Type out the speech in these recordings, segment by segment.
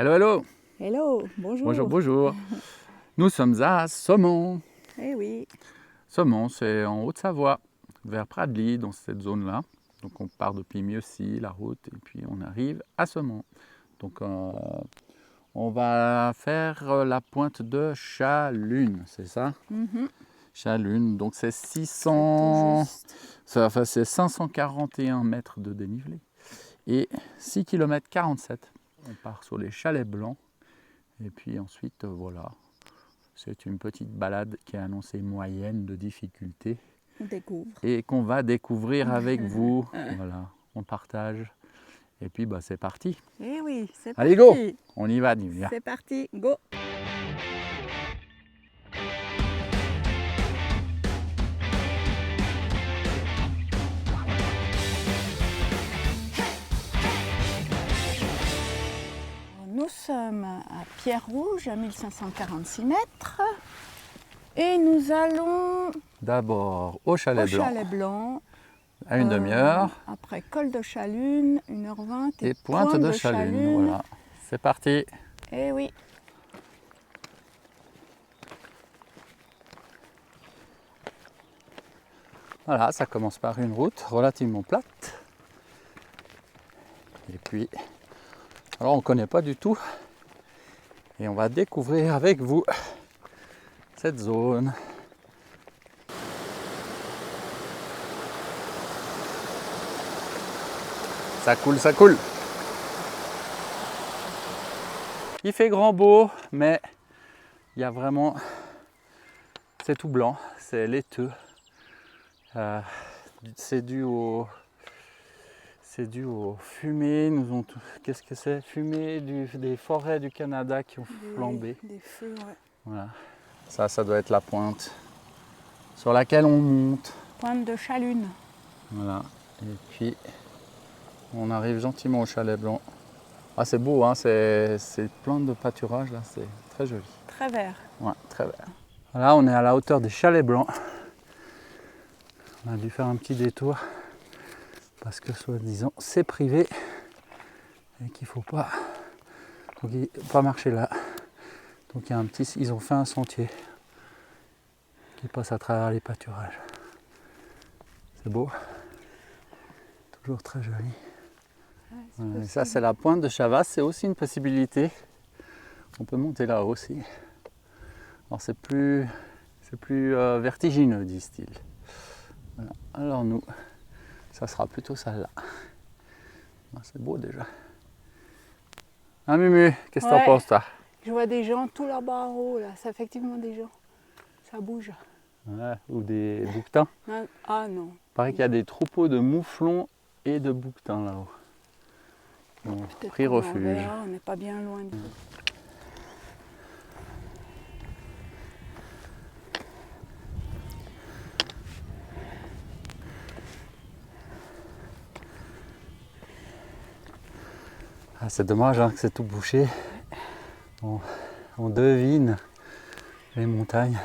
Hello, hello. Hello, bonjour. Bonjour, bonjour. Nous sommes à Saumont. Eh oui. Saumont, c'est en Haute-Savoie, vers Pradly, dans cette zone-là. Donc on part depuis Mieuxy, la route, et puis on arrive à Saumont. Donc on va faire la pointe de Chalune, c'est ça? Chalune, donc c'est 600... Enfin, c'est 541 mètres de dénivelé et 6 km 47. On part sur les chalets blancs et puis ensuite voilà, c'est une petite balade qui est annoncée moyenne de difficulté. On découvre. Et qu'on va découvrir avec vous. Voilà, on partage. Et puis bah, c'est parti. Eh oui, c'est parti. Allez go, on y va Nivia. C'est parti, go. Nous sommes à Pierre-Rouge, à 1546 mètres. Et nous allons D'abord au chalet au blanc. Chalet Blanc. À une demi-heure. Après col de Chalune, 1h20. Et pointe de Chalune. Voilà, c'est parti. Eh oui. Voilà, ça commence par une route relativement plate. Et puis, alors on ne connaît pas du tout. Et on va découvrir avec vous cette zone. Ça coule, ça coule. Il fait grand beau, mais il y a vraiment... C'est tout blanc, c'est laiteux. C'est dû aux fumées. Qu'est-ce que c'est? Fumées des forêts du Canada qui ont flambé. Des feux, ouais. Voilà. Ça doit être la pointe sur laquelle on monte. Pointe de Chalune. Voilà. Et puis on arrive gentiment au chalet blanc. Ah, c'est beau, hein, c'est plein de pâturage là, c'est très joli. Très vert. Ouais, très vert. Voilà, on est à la hauteur des chalets blancs. On a dû faire un petit détour parce que soi-disant c'est privé et qu'il faut pas, marcher là. Donc il y a ils ont fait un sentier qui passe à travers les pâturages. C'est beau, toujours très joli. Et ça c'est la pointe de Chavas, c'est aussi une possibilité. On peut monter là aussi. Alors c'est plus vertigineux, disent-ils. Voilà. Alors nous, ça sera plutôt celle-là. C'est beau déjà. Hein Mumu, qu'est-ce que t'en penses toi? Je vois des gens tout là-bas en haut, là. C'est effectivement des gens. Ça bouge. Ouais, ou des bouquetins. Ah non. Il paraît qu'il y a des troupeaux de mouflons et de bouquetins là-haut. Bon, pris refuge. On n'est pas bien loin de... Ah, c'est dommage hein, que c'est tout bouché. On devine les montagnes.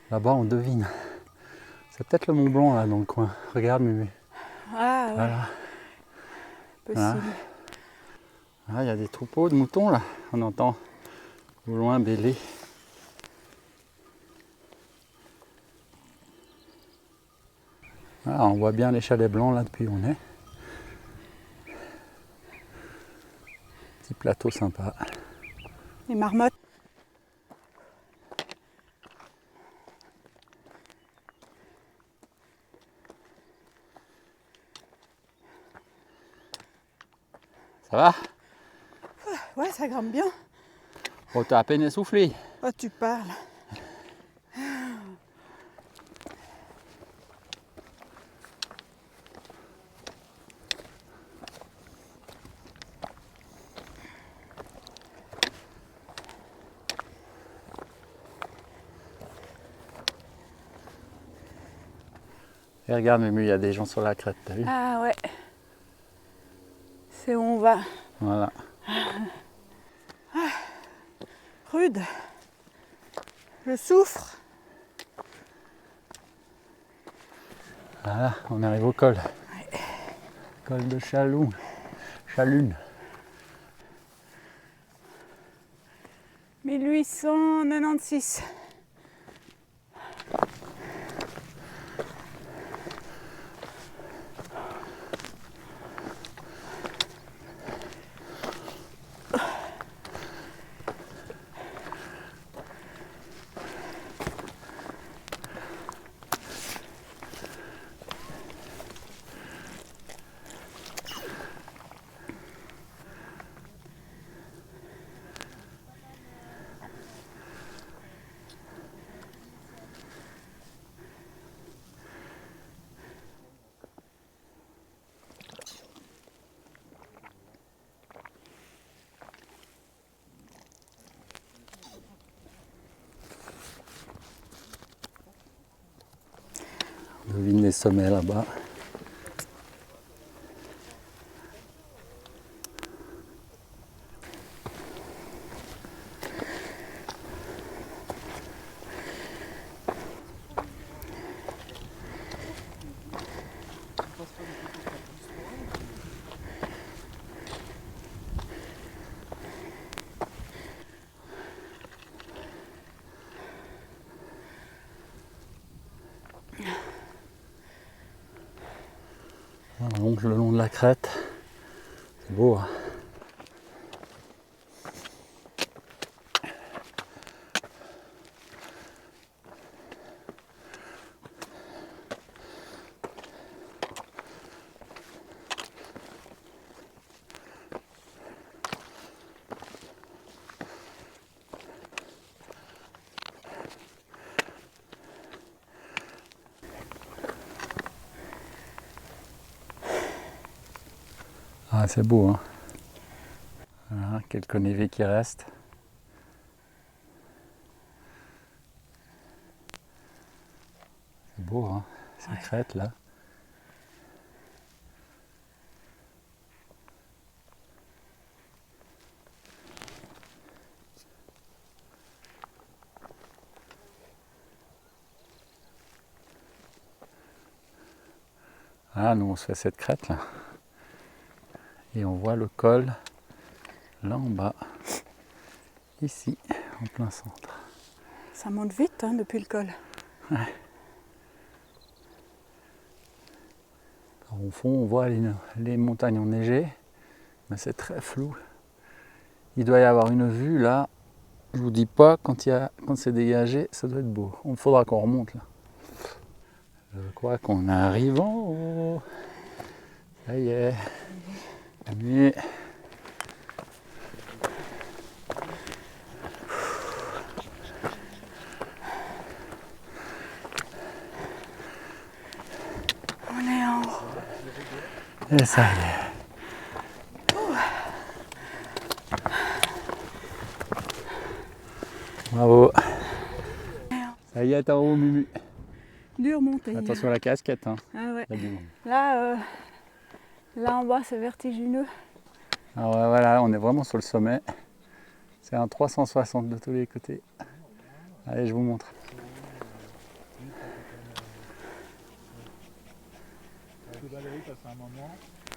Là-bas, on devine. C'est peut-être le Mont Blanc là dans le coin. Regarde, Mumu. Ah ouais. Voilà. Possible. Ah, il y a des troupeaux de moutons là. On entend au loin bêler. Ah, on voit bien les chalets blancs là depuis où on est. Petit plateau sympa. Les marmottes. Ça va? Ouais, ça grimpe bien. Oh, t'as à peine essoufflé. Oh, tu parles. Et regarde, Mumu, il y a des gens sur la crête, t'as vu? Ah ouais. C'est où on va. Voilà. Rude. Je souffre. Voilà, on arrive au col. Ouais. Col de Chalune. 1896. On devine les sommets là-bas. On longe le long de la crête. C'est beau, hein? Ah, c'est beau, hein? Voilà, quelques névés qui restent. C'est beau, hein? Ces crêtes là. Ah, nous on se fait cette crête là. Et on voit le col là en bas. Ici, en plein centre. Ça monte vite hein, depuis le col. Ouais. Alors, au fond, on voit les montagnes enneigées, mais c'est très flou. Il doit y avoir une vue là. Je vous dis pas, quand c'est dégagé, ça doit être beau. Il faudra qu'on remonte là. Je crois qu'on arrive en haut. Ça y est. Mais... On est en haut. Et ça y est. Bravo. Ça y est, t'es en haut, Mumu. Dure montée. Attention à la casquette. Hein. Ah ouais. Il y a du monde. Là en bas, c'est vertigineux. Ah ouais, voilà, on est vraiment sur le sommet. C'est un 360 de tous les côtés. Allez, je vous montre.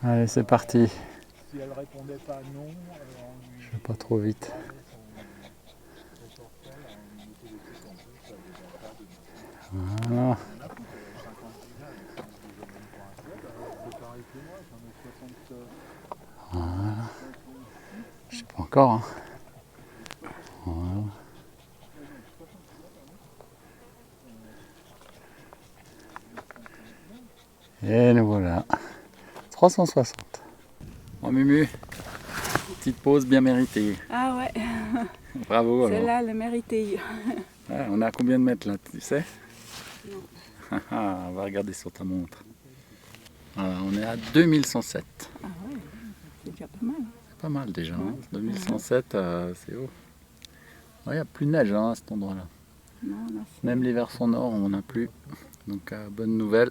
Allez, c'est parti. Si elle répondait pas non, je vais pas trop vite. Voilà. Voilà. Je sais pas encore. Hein. Voilà. Et nous voilà. 360. Bon Mumu, petite pause bien méritée. Ah ouais. Bravo alors. Celle-là, elle est méritée. Ouais, on est à combien de mètres là, tu sais? Non. On va regarder sur ta montre. Voilà, on est à 2107. Ah ouais, c'est déjà pas mal. C'est pas mal déjà. Hein. 2107, c'est haut. Il n'y a plus de neige hein, à cet endroit-là. Même les versants nord, on n'a plus. Donc bonne nouvelle.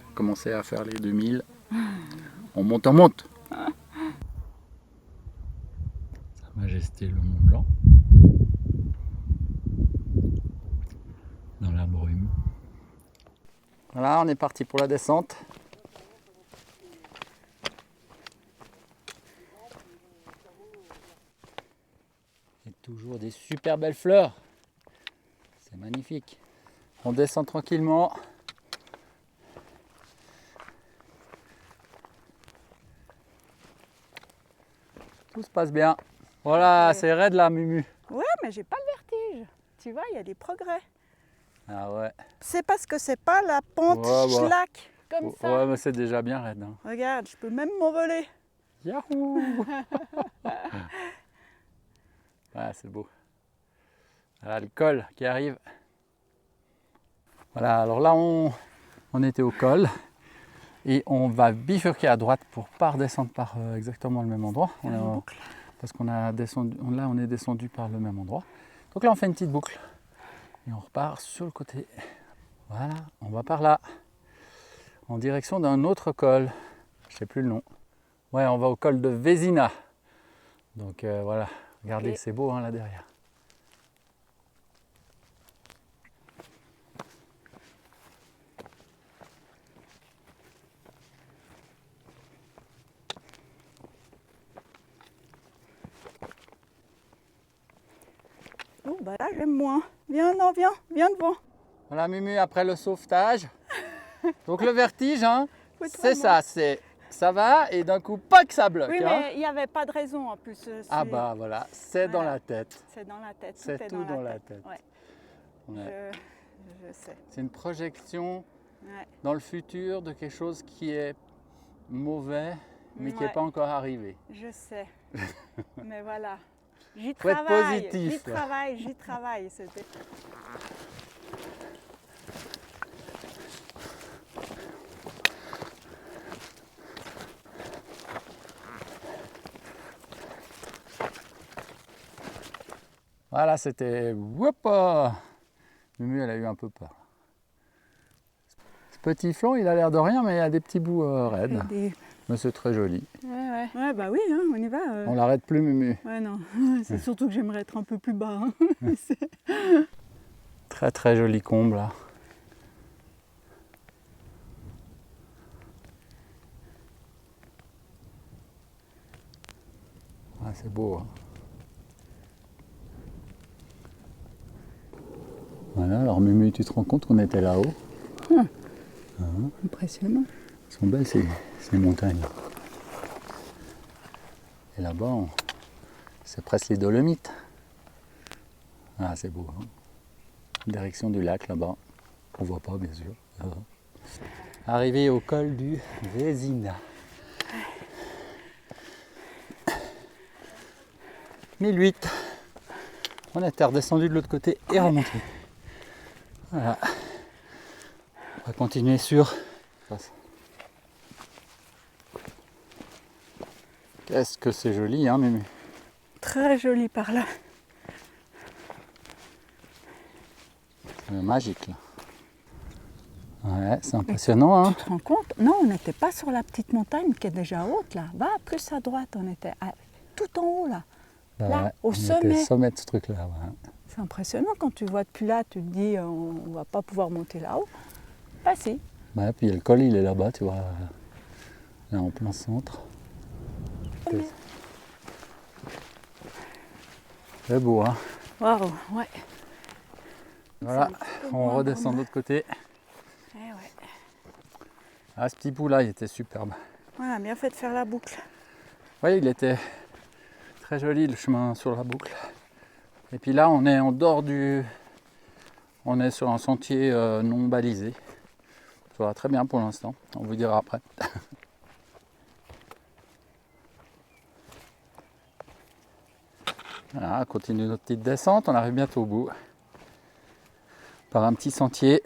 Pour commencer à faire les 2000. On monte, on monte. Sa Majesté le Mont Blanc. Dans la brume. Voilà, on est parti pour la descente. Et Toujours des super belles fleurs. C'est magnifique. On descend tranquillement. Tout se passe bien. Voilà, Ouais. c'est raide là, Mumu. Ouais, mais j'ai pas le vertige. Tu vois, il y a des progrès. Ah ouais. C'est parce que c'est pas la pente Ouais, ouais. schlack comme ça. Ouais, mais c'est déjà bien raide. Hein. Regarde, je peux même m'envoler. Yahoo! Ouais, c'est beau. Voilà le col qui arrive. Voilà, alors là on était au col et on va bifurquer à droite pour pas redescendre par exactement le même endroit. Faire une boucle. Parce qu'on a descendu, là on est descendu par le même endroit. Donc là on fait une petite boucle et on repart sur le côté. Voilà, on va par là en direction d'un autre col. Je sais plus le nom. Ouais, on va au col de Vézina. Donc voilà, regardez, Ok. c'est beau hein, là derrière. Oh, bah là, j'aime moins. Viens, non, viens devant. Voilà Mumu, après le sauvetage. Donc le vertige, hein, Faut te c'est vraiment- ça, ça va et d'un coup, pas que ça bloque. Oui, hein. mais il n'y avait pas de raison en plus. Ah bah voilà, c'est dans Voilà. la tête. C'est dans la tête. C'est est tout dans la tête. Ouais, Ouais. je sais. C'est une projection Ouais. dans le futur de quelque chose qui est mauvais, mais qui n'est Ouais. pas encore arrivé. Je sais. Mais voilà. J'y Faut être travaille. positif, J'y là. travaille, j'y travaille. C'était... Voilà, c'était... Woupa! Mumu, elle a eu un peu peur. Ce petit flanc, il a l'air de rien, mais il y a des petits bouts raides. Mais c'est très joli. Ouais, bah oui, hein, on y va. On l'arrête plus, Mumu. Ouais, non. C'est surtout que j'aimerais être un peu plus bas. Hein. Très très joli comble là. Ah, c'est beau. Hein. Voilà, alors Mumu, tu te rends compte qu'on était là-haut? Impressionnant. Elles sont belles ces montagnes. Et là-bas, c'est presque les Dolomites. Ah, c'est beau. Hein. Direction du lac là-bas. On voit pas, bien sûr. Arrivé au col du Vézina. 1008. On était redescendu de l'autre côté et remonté. Voilà. On va continuer sur. Qu'est-ce que c'est joli, hein, Mumu? Très joli par là. C'est magique, là. Ouais, c'est impressionnant, hein. Tu te rends compte? Non, on n'était pas sur la petite montagne qui est déjà haute là. Va plus à droite, on était tout en haut là. Bah Là, ouais, au on était sommet. au sommet de ce truc-là. Ouais. C'est impressionnant quand tu vois depuis là, tu te dis on va pas pouvoir monter là-haut. Bah si. Ouais, puis le col, il est là-bas, tu vois. Là, en plein centre. C'est beau, hein. Waouh, ouais. Voilà, C'est un peu on moins redescend de gourmand. l'autre côté. Eh ouais. Ah, ce petit bout-là, il était superbe. Voilà, bien fait de faire la boucle. Oui, il était très joli, le chemin sur la boucle. Et puis là, on est en dehors du... On est sur un sentier non balisé. Ça va très bien pour l'instant, on vous dira après. Voilà, on continue notre petite descente, on arrive bientôt au bout. Par un petit sentier.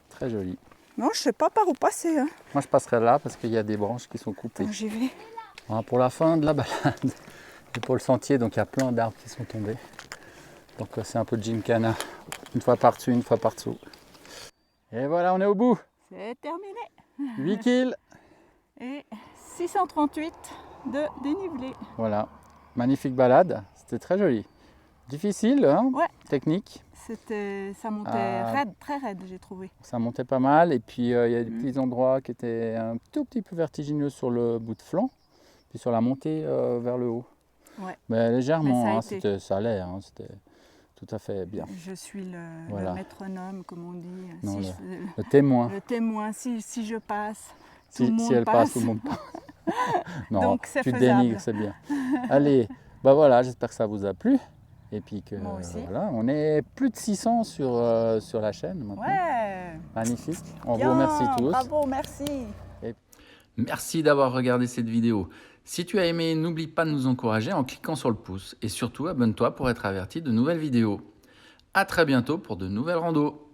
Très joli. Non, je sais pas par où passer. Hein. Moi je passerai là parce qu'il y a des branches qui sont coupées. Attends, j'y vais. Voilà, pour la fin de la balade et pour le sentier, donc il y a plein d'arbres qui sont tombés. Donc c'est un peu de gymkhana. Une fois par-dessus, une fois par-dessous. Et voilà, on est au bout. C'est terminé. 8 kills. Et 638 de dénivelé. Voilà, magnifique balade. C'était très joli. Difficile, hein, Ouais. technique. Ça montait raide, très raide, j'ai trouvé. Ça montait pas mal. Et puis il y a des petits endroits qui étaient un tout petit peu vertigineux sur le bout de flanc. Puis sur la montée vers le haut. Ouais. Mais légèrement, Mais hein, ça a été. ça allait, hein, c'était tout à fait bien. Je suis Voilà. le métronome, comme on dit. Non, Si le témoin. le témoin, si je passe, tout Si, le monde si elle passe, passe. tout le monde passe. Non, Donc c'est tu te faisable. dénigres, c'est bien. Allez, bah voilà, j'espère que ça vous a plu. Et puis que Moi aussi. voilà, on est plus de 600 sur la chaîne maintenant. Ouais. Magnifique. On Bien, vous remercie tous. bravo, merci. Merci d'avoir regardé cette vidéo. Si tu as aimé, n'oublie pas de nous encourager en cliquant sur le pouce. Et surtout, abonne-toi pour être averti de nouvelles vidéos. À très bientôt pour de nouvelles randos.